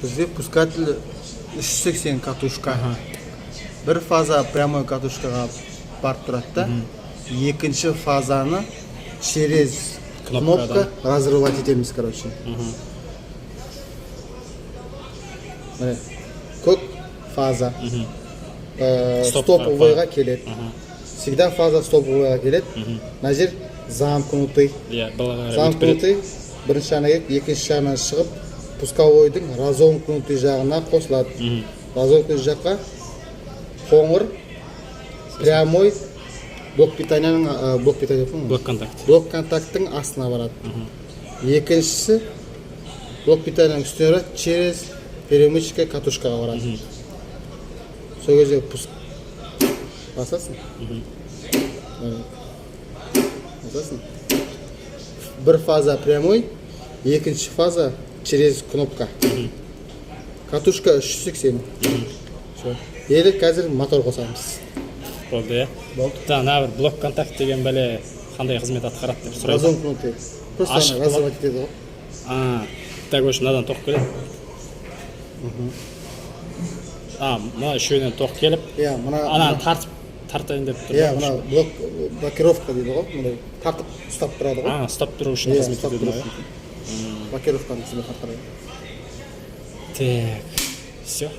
Бізде пускатель 380 катушка. Бір фаза прямой катушкаға барып тұрады да. Екінші фазаны через кнопка разрывать етеміз, короче. Көк фаза стоповыйға келеді. Всегда фаза стоповыйға келеді. Мына жер замкнутый. Замкнутый бірінші жағына келіп, екінші жағына шығып, пусковойдың разомкнутый жағына қосылады. Разомкнутый жаққа қоңыр прямой блок питанияның блок контакттың астына барады. Екіншісі блок питанияның үстіне барады, через перемычка катушкаға барады. Сол кезде басасың. Басасың. Бір фаза прямой, екінші фаза через кнопка. Катушка 380. Енді қазір мотор қосамыз. Болды, е? Болды. Бір блок контакт деген бәле қандай қызмет атқарады деп сұрайды. Разомкнутый. Просто разрывать етеді ғой. Так, өші мынадан тоқ келеді. Мына үшеуінен тоқ келіп, ананы тартайын деп тұр. Мына блокировка дейді ғой. Тартып ұстап тұрады ғой. Ұстап тұру үшін қызмет етеді ғой. Блокировканың қызмет атқарады. Так, все.